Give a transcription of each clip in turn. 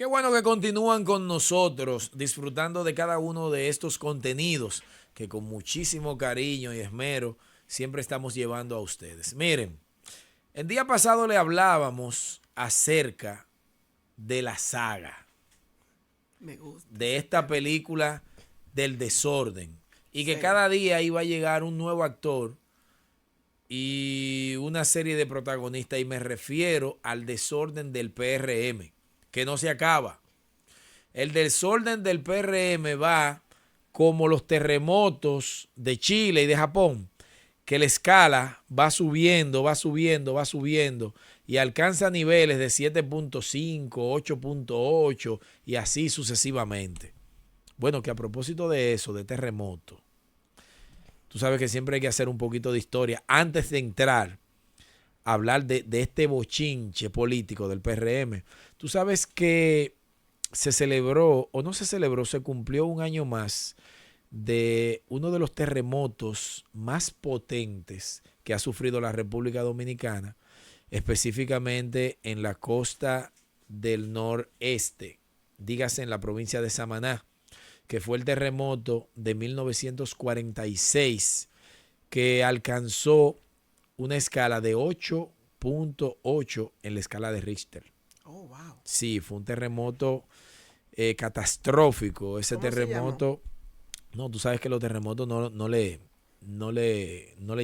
bueno que continúan con nosotros, disfrutando de cada uno de estos contenidos que con muchísimo cariño y esmero siempre estamos llevando a ustedes. Miren, el día pasado le hablábamos acerca de la saga, Me gusta. de esta película del desorden, y que Sí. cada día iba a llegar un nuevo actor y una serie de protagonistas, y me refiero al desorden del PRM, que no se acaba. El desorden del PRM va como los terremotos de Chile y de Japón, que la escala va subiendo, va subiendo, va subiendo y alcanza niveles de 7.5, 8.8 y así sucesivamente. Bueno, que a propósito de eso, de terremoto, tú sabes que siempre hay que hacer un poquito de historia antes de entrar a hablar de este bochinche político del PRM. Tú sabes que se celebró, o no se celebró, se cumplió un año más de uno de los terremotos más potentes que ha sufrido la República Dominicana, específicamente en la costa del noreste, dígase en la provincia de Samaná, que fue el terremoto de 1946, que alcanzó una escala de 8.8 en la escala de Richter. Oh, wow. Sí, fue un terremoto catastrófico. Ese ¿Cómo se llamó? terremoto, no, tú sabes que los terremotos no le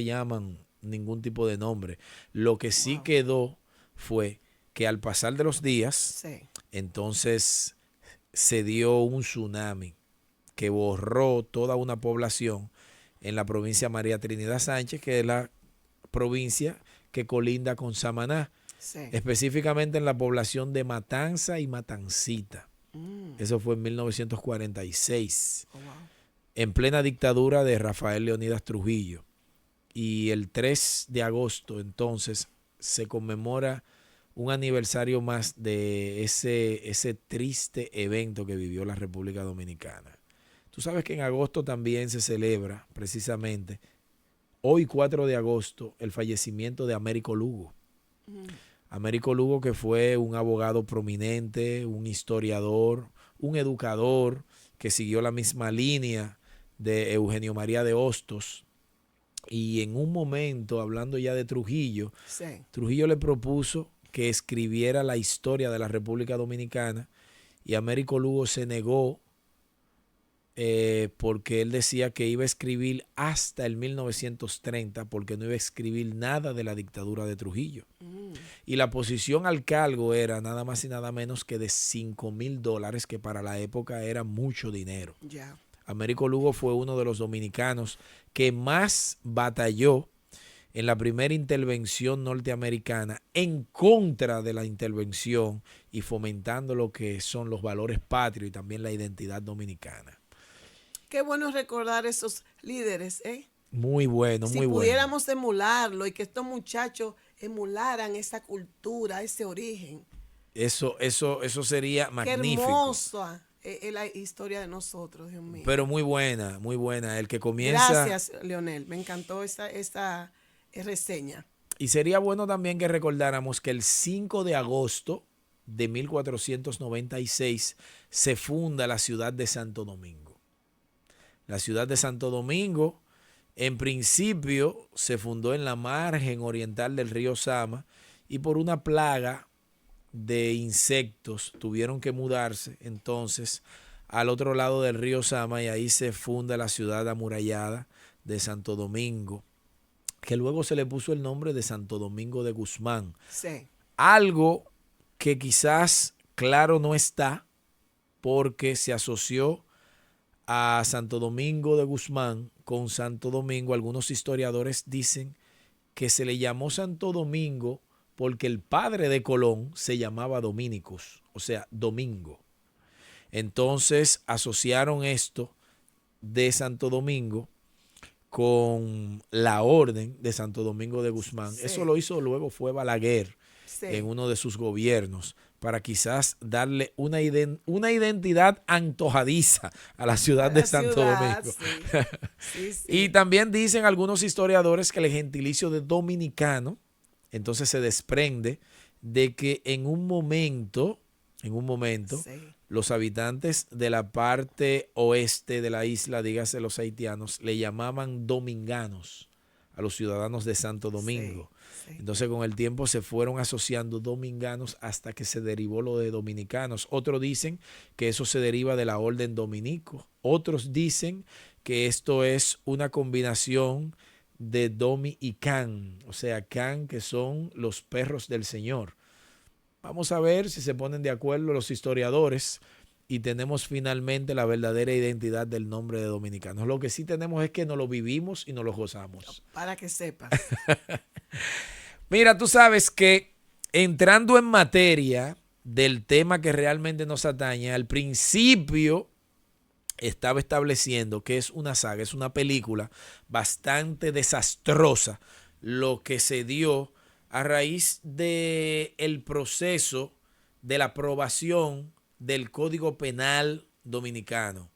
llaman ningún tipo de nombre. Lo que sí Wow. quedó fue que al pasar de los días, Sí. entonces se dio un tsunami que borró toda una población en la provincia María Trinidad Sánchez, que es la provincia que colinda con Samaná, Sí. específicamente en la población de Matanza y Matancita. Eso fue en 1946, Oh, wow. en plena dictadura de Rafael Leonidas Trujillo. Y el 3 de agosto entonces se conmemora un aniversario más de ese triste evento que vivió la República Dominicana. Tú sabes que en agosto también se celebra, precisamente, hoy 4 de agosto, el fallecimiento de Américo Lugo. Américo Lugo, que fue un abogado prominente, un historiador, un educador, que siguió la misma línea de Eugenio María de Hostos. Y en un momento, hablando ya de Trujillo, Sí. Trujillo le propuso que escribiera la historia de la República Dominicana, y Américo Lugo se negó porque él decía que iba a escribir hasta el 1930, porque no iba a escribir nada de la dictadura de Trujillo. Y la posición al cargo era nada más y nada menos que de $5,000, que para la época era mucho dinero. Ya. Américo Lugo fue uno de los dominicanos que más batalló en la primera intervención norteamericana en contra de la intervención y fomentando lo que son los valores patrios y también la identidad dominicana. Qué bueno recordar esos líderes, ¿eh? Muy bueno, Si muy bueno. pudiéramos emularlo y que estos muchachos emularan esa cultura, ese origen. Eso sería Qué magnífico. hermosa es la historia de nosotros, Dios mío. Pero muy buena, muy buena. El que comienza. Gracias, Leonel. Me encantó esta reseña. Y sería bueno también que recordáramos que el 5 de agosto de 1496 se funda la ciudad de Santo Domingo. La ciudad de Santo Domingo, en principio, se fundó en la margen oriental del río Sama, y por una plaga de insectos tuvieron que mudarse entonces al otro lado del río Sama, y ahí se funda la ciudad amurallada de Santo Domingo, que luego se le puso el nombre de Santo Domingo de Guzmán. Sí. Algo que quizás claro no está, porque se asoció a Santo Domingo de Guzmán con Santo Domingo. Algunos historiadores dicen que se le llamó Santo Domingo porque el padre de Colón se llamaba Dominicus, o sea, Domingo. Entonces asociaron esto de Santo Domingo con la orden de Santo Domingo de Guzmán. Sí. Eso lo hizo luego fue Balaguer Sí. en uno de sus gobiernos, para quizás darle una identidad antojadiza a la ciudad de Santo Domingo. Sí, sí. Y también dicen algunos historiadores que el gentilicio de dominicano entonces se desprende de que en un momento en un momento, Sí. los habitantes de la parte oeste de la isla, dígase los haitianos, le llamaban dominganos a los ciudadanos de Santo Domingo. Sí. Entonces con el tiempo se fueron asociando dominganos hasta que se derivó lo de dominicanos. Otros dicen que eso se deriva de la orden dominico. Otros dicen que esto es una combinación de domi y can, o sea, can que son los perros del Señor. Vamos a ver si se ponen de acuerdo los historiadores y tenemos finalmente la verdadera identidad del nombre de dominicanos. Lo que sí tenemos es que nos lo vivimos y nos lo gozamos. Para que sepas. Mira, tú sabes que entrando en materia del tema que realmente nos atañe, al principio estaba estableciendo que es una saga, es una película bastante desastrosa lo que se dio a raíz del proceso de la aprobación del Código Penal Dominicano.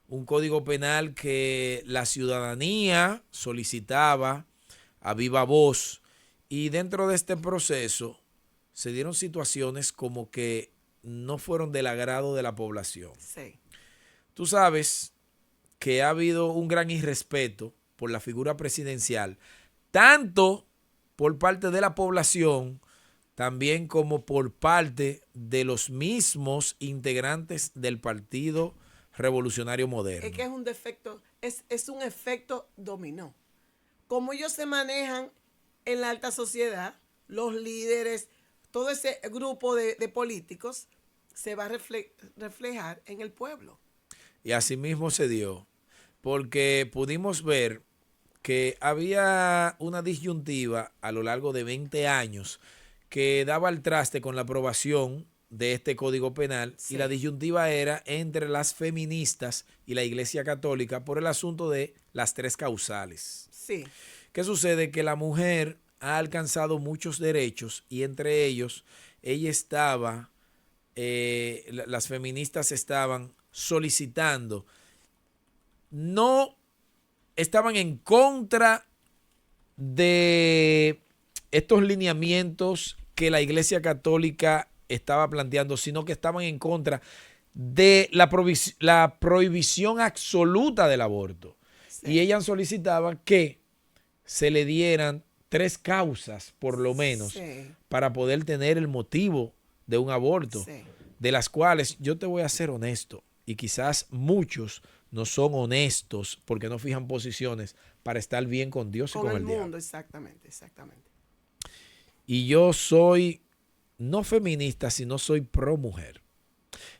Un código penal que la ciudadanía solicitaba a viva voz, y dentro de este proceso se dieron situaciones como que no fueron del agrado de la población. Sí. Tú sabes que ha habido un gran irrespeto por la figura presidencial, tanto por parte de la población, también como por parte de los mismos integrantes del Partido Revolucionario Moderno. Es que es un defecto, es un efecto dominó. Como ellos se manejan en la alta sociedad, los líderes, todo ese grupo de políticos se va a reflejar en el pueblo. Y así mismo se dio, porque pudimos ver que había una disyuntiva a lo largo de 20 años que daba al traste con la aprobación de este Código Penal, Sí. y la disyuntiva era entre las feministas y la Iglesia Católica por el asunto de las tres causales. Sí. ¿Qué sucede? Que la mujer ha alcanzado muchos derechos y entre ellos ella estaba, las feministas estaban solicitando, no estaban en contra de estos lineamientos que la Iglesia Católica estaba planteando, sino que estaban en contra de la prohibición absoluta del aborto. Sí. Y ellas solicitaban que se le dieran 3 causas, por lo menos, Sí. para poder tener el motivo de un aborto, Sí. de las cuales yo te voy a ser honesto, y quizás muchos no son honestos porque no fijan posiciones para estar bien con Dios y Con con el el mundo, diablo. exactamente, exactamente. Y yo soy no feminista, sino soy pro mujer.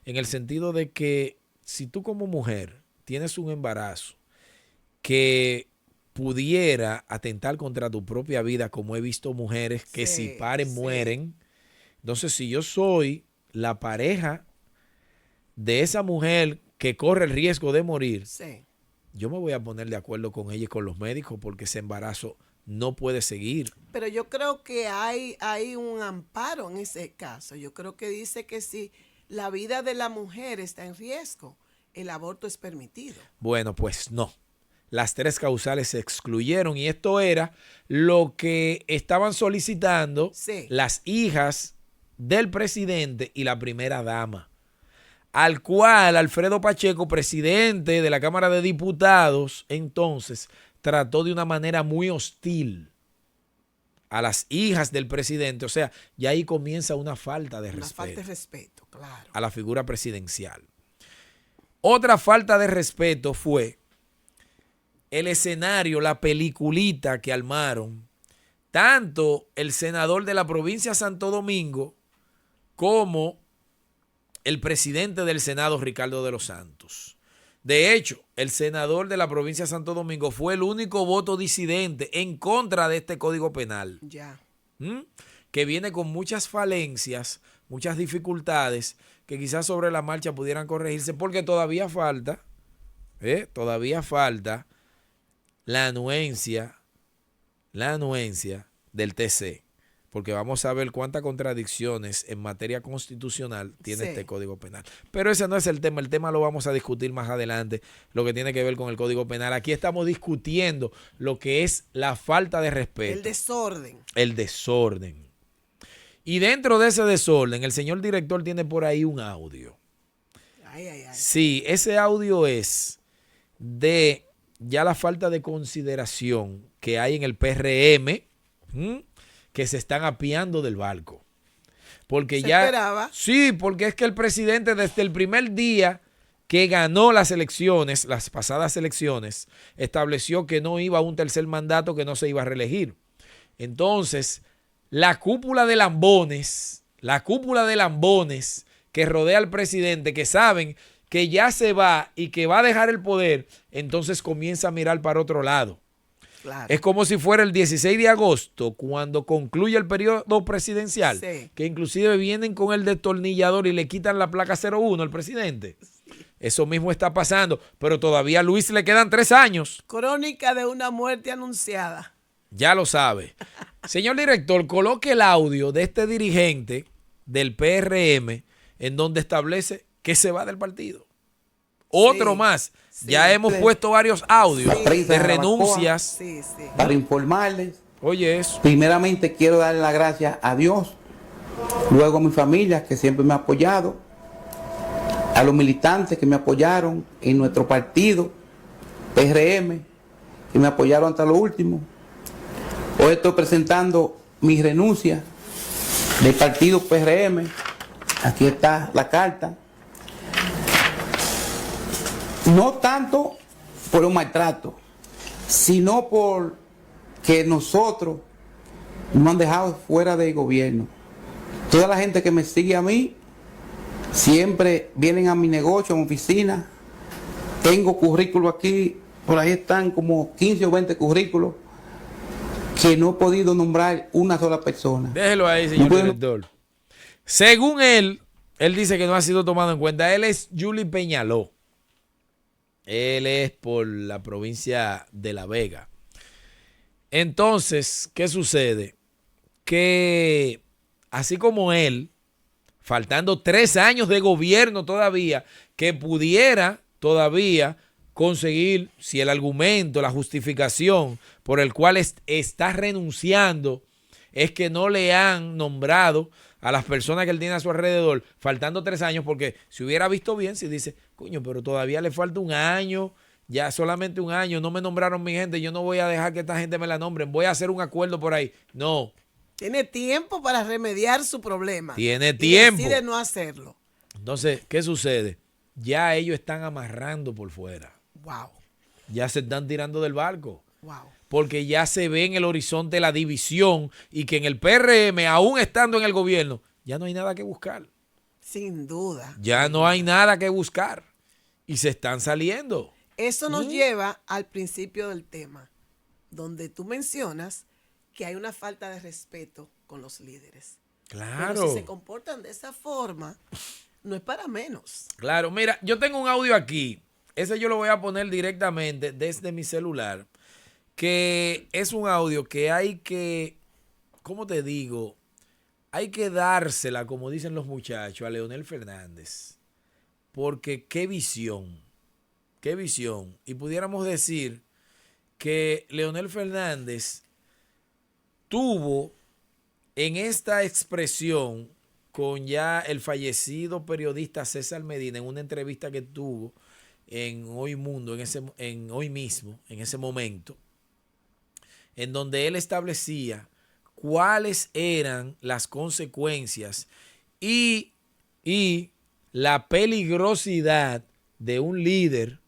En el sentido de que si tú como mujer tienes un embarazo que pudiera atentar contra tu propia vida, como he visto mujeres que si Sí, paren sí. mueren, entonces si yo soy la pareja de esa mujer que corre el riesgo de morir, Sí. yo me voy a poner de acuerdo con ella y con los médicos porque ese embarazo no puede seguir. Pero yo creo que hay un amparo en ese caso. Yo creo que dice que si la vida de la mujer está en riesgo, el aborto es permitido. Bueno, pues no. Las 3 causales se excluyeron y esto era lo que estaban solicitando Sí. las hijas del presidente y la primera dama, al cual Alfredo Pacheco, presidente de la Cámara de Diputados, entonces trató de una manera muy hostil a las hijas del presidente. O sea, ya ahí comienza una falta de Una respeto falta de respeto, claro. a la figura presidencial. Otra falta de respeto fue el escenario, la peliculita que armaron tanto el senador de la provincia de Santo Domingo como el presidente del Senado, Ricardo de los Santos. De hecho, el senador de la provincia de Santo Domingo fue el único voto disidente en contra de este Código Penal, Ya. que viene con muchas falencias, muchas dificultades que quizás sobre la marcha pudieran corregirse porque todavía falta la anuencia del TC, porque vamos a ver cuántas contradicciones en materia constitucional tiene Sí. este Código Penal. Pero ese no es el tema lo vamos a discutir más adelante, lo que tiene que ver con el Código Penal. Aquí estamos discutiendo lo que es la falta de respeto, El desorden. el desorden. Y dentro de ese desorden, el señor director tiene por ahí un audio. Ay, ay, ay. Sí, ese audio es de ya la falta de consideración que hay en el PRM, que se están apiando del barco. Porque ¿Se ya esperaba? Sí, porque es que el presidente desde el primer día que ganó las elecciones, las pasadas elecciones, estableció que no iba a un tercer mandato, que no se iba a reelegir. Entonces, la cúpula de lambones que rodea al presidente, que saben que ya se va y que va a dejar el poder, entonces comienza a mirar para otro lado. Claro. Es como si fuera el 16 de agosto, cuando concluye el periodo presidencial, Sí. que inclusive vienen con el destornillador y le quitan la placa 01 al presidente. Sí. Eso mismo está pasando, pero todavía a Luis le quedan 3 años. Crónica de una muerte anunciada. Ya lo sabe. Señor director, coloque el audio de este dirigente del PRM en donde establece que se va del partido. Otro más. Sí. Ya hemos puesto varios audios de renuncias. Sí. Para informarles. Oye, eso. Primeramente quiero darle las gracias a Dios, luego a mi familia que siempre me ha apoyado, a los militantes que me apoyaron en nuestro partido, PRM, que me apoyaron hasta lo último. Hoy estoy presentando mi renuncia del partido PRM. Aquí está la carta. No tanto por un maltrato, sino por que nosotros nos han dejado fuera del gobierno. Toda la gente que me sigue a mí, siempre vienen a mi negocio, a mi oficina. Tengo currículos aquí, por ahí están como 15 o 20 currículos que no he podido nombrar una sola persona. Déjelo ahí, señor director. Según él dice que no ha sido tomado en cuenta. Él es Juli Peñaló. Él es por la provincia de La Vega. Entonces, ¿qué sucede? Que así como él, faltando 3 años de gobierno todavía, que pudiera todavía conseguir, si el argumento, la justificación por el cual está renunciando es que no le han nombrado a las personas que él tiene a su alrededor, faltando 3 años, porque si hubiera visto bien, si dice, coño, pero todavía le falta 1 año, ya solamente 1 año, no me nombraron mi gente, yo no voy a dejar que esta gente me la nombren, voy a hacer un acuerdo por ahí. No. Tiene tiempo para remediar su problema. Tiene tiempo. Y decide no hacerlo. Entonces, ¿qué sucede? Ya ellos están amarrando por fuera. Wow. Ya se están tirando del barco. Wow. Porque ya se ve en el horizonte la división y que en el PRM, aún estando en el gobierno, ya no hay nada que buscar. Sin duda. Ya no hay nada que buscar. Y se están saliendo. Eso nos lleva al principio del tema, donde tú mencionas que hay una falta de respeto con los líderes. Claro. Pero si se comportan de esa forma, no es para menos. Claro, mira, yo tengo un audio aquí. Ese yo lo voy a poner directamente desde mi celular. Que es un audio que hay que, ¿cómo te digo? Hay que dársela, como dicen los muchachos, a Leonel Fernández. Porque qué visión. Qué visión. Y pudiéramos decir que Leonel Fernández tuvo en esta expresión con ya el fallecido periodista César Medina en una entrevista que tuvo en Hoy Mundo, en Hoy Mismo, en ese momento, en donde él establecía cuáles eran las consecuencias y la peligrosidad de un líder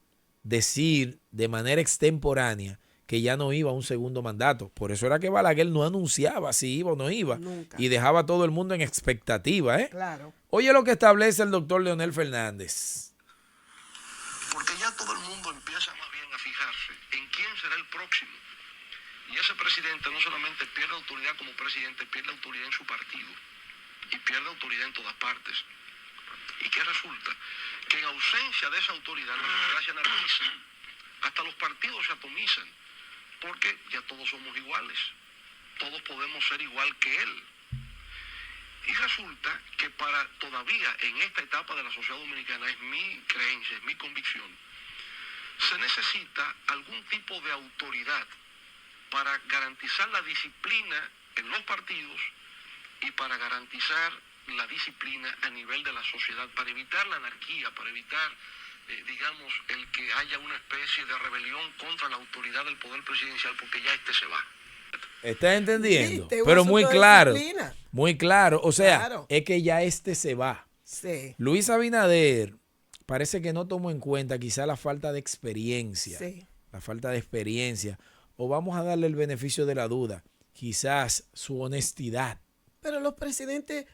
decir de manera extemporánea que ya no iba a un segundo mandato. Por eso era que Balaguer no anunciaba si iba o no iba. Nunca. Y dejaba a todo el mundo en expectativa. Claro. Oye lo que establece el doctor Leonel Fernández. Porque ya todo el mundo empieza más bien a fijarse en quién será el próximo. Y ese presidente no solamente pierde autoridad como presidente, pierde autoridad en su partido y pierde autoridad en todas partes. ¿Y qué resulta? Que en ausencia de esa autoridad la sociedad se anarquiza, hasta los partidos se atomizan, porque ya todos somos iguales, todos podemos ser igual que él. Y resulta que para todavía en esta etapa de la sociedad dominicana, es mi creencia, es mi convicción, se necesita algún tipo de autoridad para garantizar la disciplina en los partidos y para garantizar la disciplina a nivel de la sociedad, para evitar la anarquía, para evitar, digamos, el que haya una especie de rebelión contra la autoridad del poder presidencial, porque ya este se va. ¿Estás entendiendo? ¿Viste? Un Pero muy asunto de claro, disciplina. muy claro. O sea, Claro. es que ya este se va. Sí, Luis Abinader parece que no tomó en cuenta quizá la falta de experiencia. sí. La falta de experiencia. O vamos a darle el beneficio de la duda. Quizás su honestidad. Pero los presidentes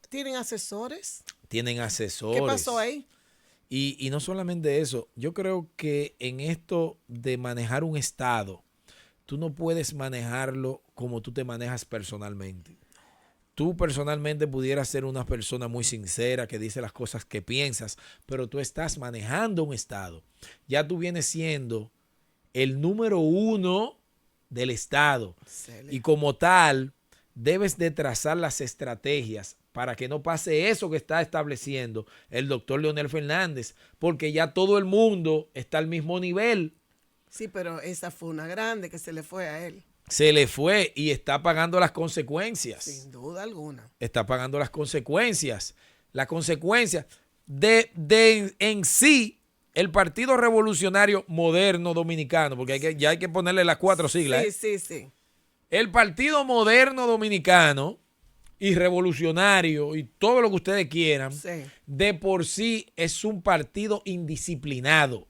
tienen asesores. Tienen asesores. ¿Qué pasó ahí? Y no solamente eso. Yo creo que en esto de manejar un Estado, tú no puedes manejarlo como tú te manejas personalmente. Tú personalmente pudieras ser una persona muy sincera que dice las cosas que piensas, pero tú estás manejando un Estado. Ya tú vienes siendo el número 1 del Estado. Excelente. Y como tal, debes de trazar las estrategias para que no pase eso que está estableciendo el doctor Leonel Fernández, porque ya todo el mundo está al mismo nivel. Sí, pero esa fue una grande que se le fue a él. Se le fue y está pagando las consecuencias. Sin duda alguna. Está pagando las consecuencias. La consecuencia de en sí el Partido Revolucionario Moderno Dominicano, porque ya hay que ponerle las 4 siglas. Sí. El Partido Moderno Dominicano y Revolucionario y todo lo que ustedes quieran, Sí. de por sí es un partido indisciplinado.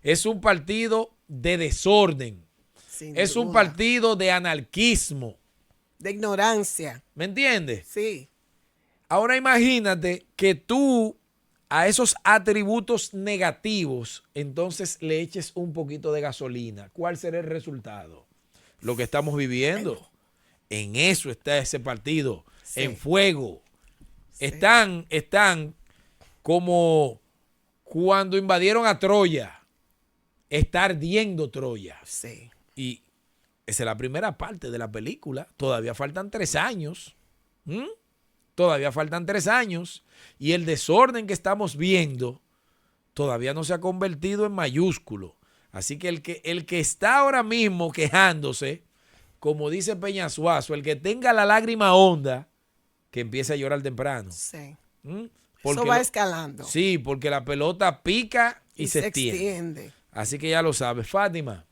Es un partido de desorden. Sin Es un duda. partido de anarquismo. De ignorancia. ¿Me entiendes? Sí. Ahora imagínate que tú a esos atributos negativos entonces le eches un poquito de gasolina. ¿Cuál será el resultado? Lo que estamos viviendo. En eso está ese partido, Sí. en fuego. Sí. Están como cuando invadieron a Troya. Está ardiendo Troya. Sí. Y esa es la primera parte de la película. Todavía faltan 3 años. Todavía faltan 3 años. Y el desorden que estamos viendo todavía no se ha convertido en mayúsculo. Así que el que está ahora mismo quejándose, como dice Peñasuazo, el que tenga la lágrima honda, que empiece a llorar temprano. Sí. Porque Eso va escalando. Sí, porque la pelota pica y se extiende. extiende. Así que ya lo sabes. Fátima,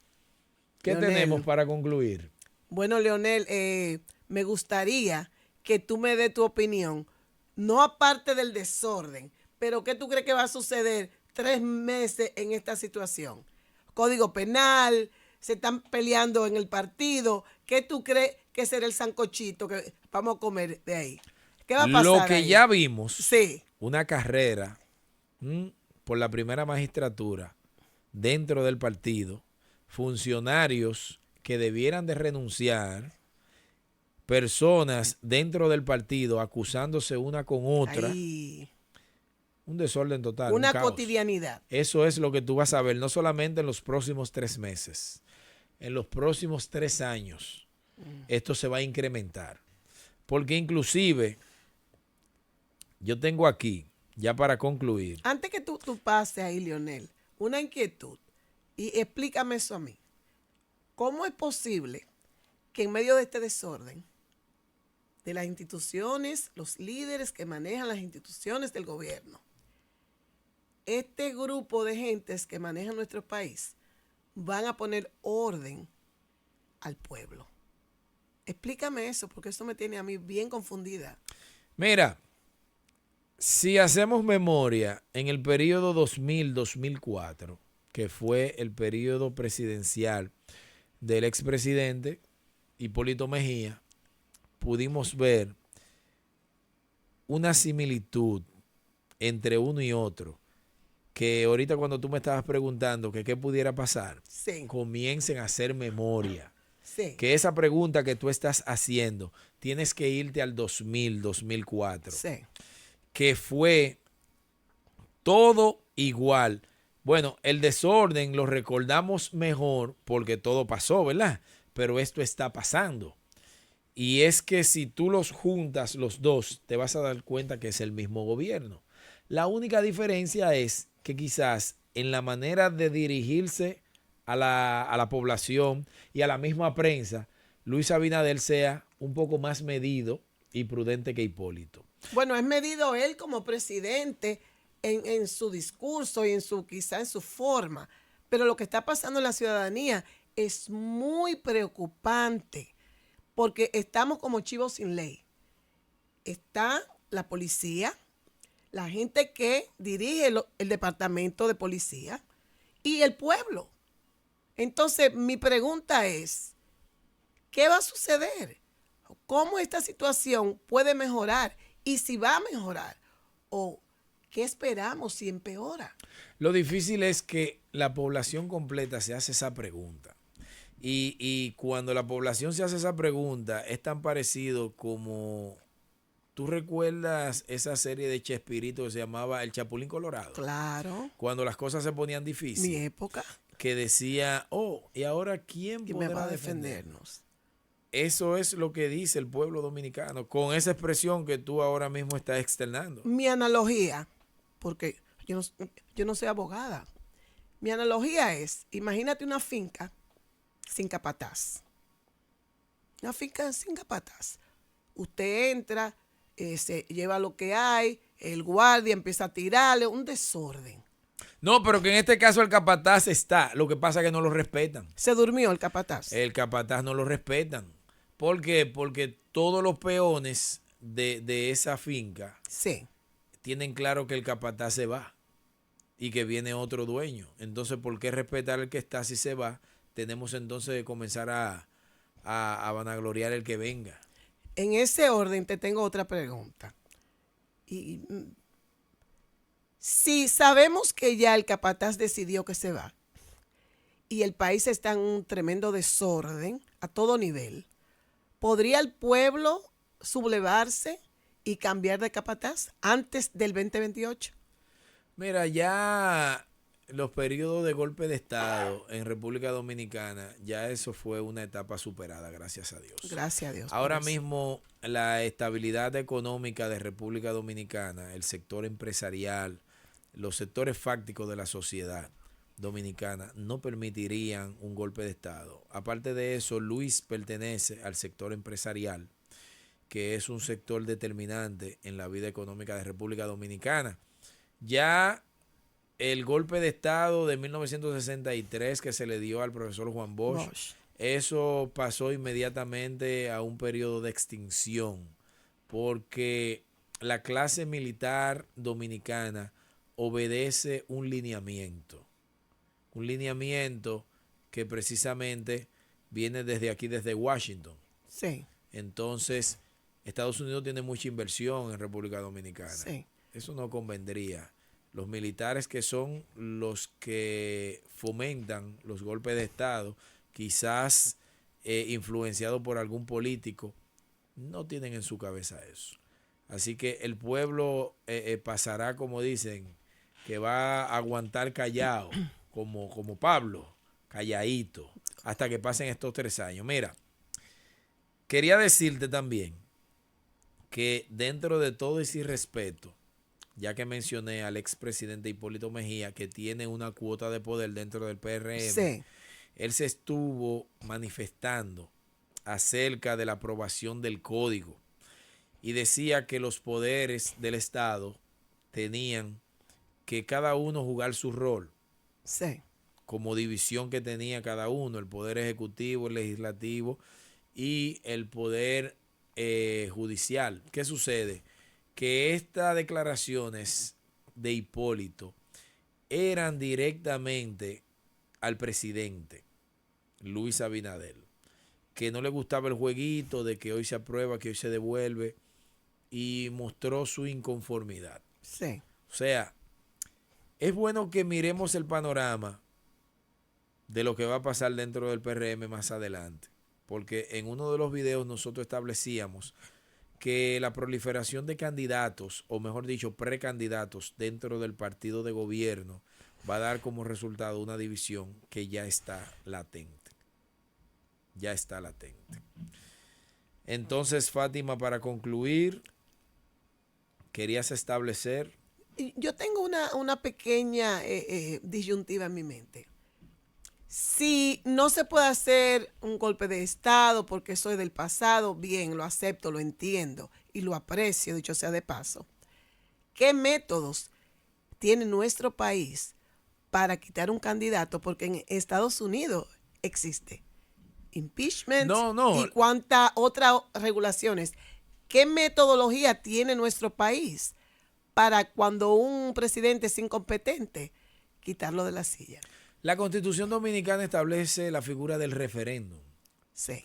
¿qué Leonel. tenemos para concluir? Bueno, Leonel, me gustaría que tú me des tu opinión, no aparte del desorden, pero ¿qué tú crees que va a suceder 3 meses en esta situación? Código penal, se están peleando en el partido. ¿Qué tú crees que será el sancochito que vamos a comer de ahí? ¿Qué va a pasar Lo que ahí? ya vimos, Sí, una carrera por la primera magistratura dentro del partido, funcionarios que debieran de renunciar, personas dentro del partido acusándose una con otra, ahí. un desorden total. Una un caos. cotidianidad. Eso es lo que tú vas a ver, no solamente en los próximos 3 meses, en los próximos 3 años, esto se va a incrementar. Porque inclusive, yo tengo aquí, ya para concluir, Antes que tú pases ahí, Leonel, una inquietud, y explícame eso a mí. ¿Cómo es posible que en medio de este desorden, de las instituciones, los líderes que manejan las instituciones del gobierno, este grupo de gentes que manejan nuestro país van a poner orden al pueblo? Explícame eso, porque eso me tiene a mí bien confundida. mira, si hacemos memoria, en el periodo 2000-2004, que fue el periodo presidencial del expresidente Hipólito Mejía, pudimos ver una similitud entre uno y otro, que ahorita cuando tú me estabas preguntando que qué pudiera pasar, Sí, comiencen a hacer memoria. sí, Que esa pregunta que tú estás haciendo, tienes que irte al 2000-2004. sí. Que fue todo igual. Bueno, el desorden lo recordamos mejor porque todo pasó, ¿verdad? Pero esto está pasando. Y es que si tú los juntas los dos, te vas a dar cuenta que es el mismo gobierno. La única diferencia es que quizás en la manera de dirigirse a la población y a la misma prensa, Luis Abinader sea un poco más medido y prudente que Hipólito. Bueno, es medido él como presidente en su discurso y quizá en su forma, pero lo que está pasando en la ciudadanía es muy preocupante porque estamos como chivos sin ley. Está la policía, la gente que dirige el departamento de policía y el pueblo. Entonces, mi pregunta es, ¿qué va a suceder? ¿Cómo esta situación puede mejorar? Y si va a mejorar, o qué esperamos si empeora. Lo difícil es que la población completa se hace esa pregunta. Y cuando la población se hace esa pregunta, es tan parecido como... ¿Tú recuerdas esa serie de Chespirito que se llamaba El Chapulín Colorado? Claro. Cuando las cosas se ponían difíciles. Mi época. Que decía, ¿y ahora quién ¿Quién podrá me va a defendernos? defendernos? Eso es lo que dice el pueblo dominicano, con esa expresión que tú ahora mismo estás externando. Mi analogía, porque yo no soy abogada, mi analogía es, imagínate una finca sin capataz. Una finca sin capataz. Usted entra, se lleva lo que hay, el guardia empieza a tirarle, un desorden. No, pero que en este caso el capataz está. Lo que pasa es que no lo respetan. Se durmió el capataz. El capataz no lo respetan. ¿Por qué? Porque todos los peones de esa finca Sí. tienen claro que el capataz se va y que viene otro dueño. Entonces, ¿por qué respetar al que está si se va? Tenemos entonces que comenzar a vanagloriar el que venga. En ese orden te tengo otra pregunta. Si sabemos que ya el capataz decidió que se va y el país está en un tremendo desorden a todo nivel, ¿podría el pueblo sublevarse y cambiar de capataz antes del 2028? Mira, ya los periodos de golpe de Estado en República Dominicana, ya eso fue una etapa superada, gracias a Dios. Gracias a Dios. Ahora mismo la estabilidad económica de República Dominicana, el sector empresarial, los sectores fácticos de la sociedad dominicana no permitirían un golpe de Estado. Aparte de eso, Luis pertenece al sector empresarial, que es un sector determinante en la vida económica de República Dominicana. Ya el golpe de Estado de 1963 que se le dio al profesor Juan Bosch, eso pasó inmediatamente a un periodo de extinción, porque la clase militar dominicana obedece un lineamiento que precisamente viene desde aquí, desde Washington. Sí. Entonces, Estados Unidos tiene mucha inversión en República Dominicana. Sí. Eso no convendría. Los militares que son los que fomentan los golpes de Estado, quizás influenciados por algún político, no tienen en su cabeza eso. Así que el pueblo pasará, como dicen, que va a aguantar callado, como Pablo, calladito, hasta que pasen estos 3 años. Mira, quería decirte también que dentro de todo ese respeto, ya que mencioné al expresidente Hipólito Mejía, que tiene una cuota de poder dentro del PRM, Sí. él se estuvo manifestando acerca de la aprobación del código y decía que los poderes del Estado tenían que cada uno jugar su rol. Sí. Como división que tenía cada uno, el poder ejecutivo, el legislativo y el poder judicial. ¿Qué sucede? Que estas declaraciones de Hipólito eran directamente al presidente Luis Abinader, que no le gustaba el jueguito de que hoy se aprueba, que hoy se devuelve, y mostró su inconformidad. Sí. O sea, es bueno que miremos el panorama de lo que va a pasar dentro del PRM más adelante, porque en uno de los videos nosotros establecíamos que la proliferación de candidatos, o mejor dicho, precandidatos dentro del partido de gobierno va a dar como resultado una división que ya está latente. Ya está latente. Entonces, Fátima, para concluir, querías establecer... Yo tengo una pequeña disyuntiva en mi mente. Si no se puede hacer un golpe de Estado porque eso es del pasado, bien, lo acepto, lo entiendo y lo aprecio, dicho sea de paso. ¿Qué métodos tiene nuestro país para quitar un candidato? Porque en Estados Unidos existe impeachment y cuántas otras regulaciones. ¿Qué metodología tiene nuestro país para cuando un presidente es incompetente, quitarlo de la silla? La Constitución Dominicana establece la figura del referéndum. Sí.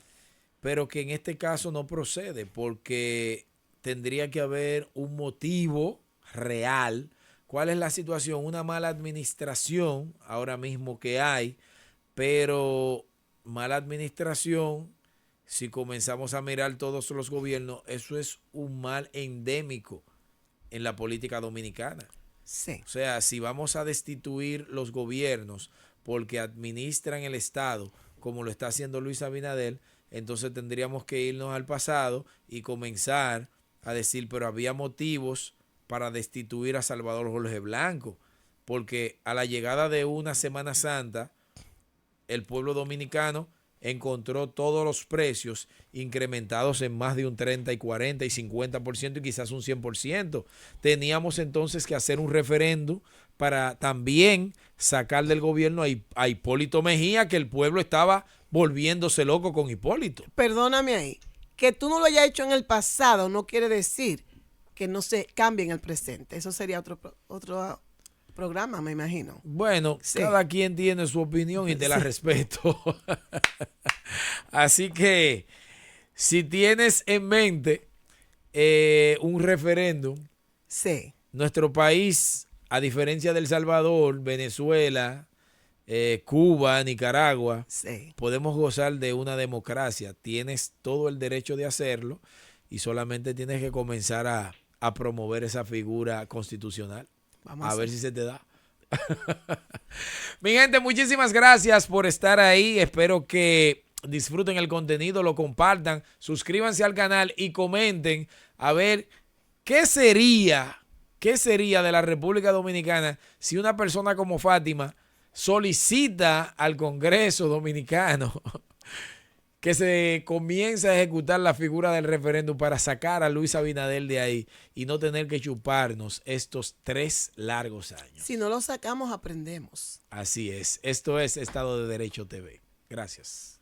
Pero que en este caso no procede porque tendría que haber un motivo real. ¿Cuál es la situación? Una mala administración ahora mismo que hay, pero mala administración, si comenzamos a mirar todos los gobiernos, eso es un mal endémico en la política dominicana. Sí. O sea, si vamos a destituir los gobiernos porque administran el Estado, como lo está haciendo Luis Abinader, entonces tendríamos que irnos al pasado y comenzar a decir, pero había motivos para destituir a Salvador Jorge Blanco, porque a la llegada de una Semana Santa, el pueblo dominicano encontró todos los precios incrementados en más de un 30 y 40 y 50% y quizás un 100%. Teníamos entonces que hacer un referéndum para también sacar del gobierno a Hipólito Mejía, que el pueblo estaba volviéndose loco con Hipólito. Perdóname ahí, que tú no lo hayas hecho en el pasado no quiere decir que no se cambie en el presente. Eso sería otro programa, me imagino. Bueno, sí. Cada quien tiene su opinión y te la respeto. Así que si tienes en mente un referéndum, sí. Nuestro país, a diferencia de El Salvador, Venezuela, Cuba, Nicaragua, sí, podemos gozar de una democracia. Tienes todo el derecho de hacerlo y solamente tienes que comenzar a promover esa figura constitucional. Vamos a ver si se te da. Mi gente, muchísimas gracias por estar ahí. Espero que disfruten el contenido, lo compartan, suscríbanse al canal y comenten a ver qué sería de la República Dominicana si una persona como Fátima solicita al Congreso Dominicano que se comience a ejecutar la figura del referéndum para sacar a Luis Abinader de ahí y no tener que chuparnos estos 3 largos años. Si no lo sacamos, aprendemos. Así es. Esto es Estado de Derecho TV. Gracias.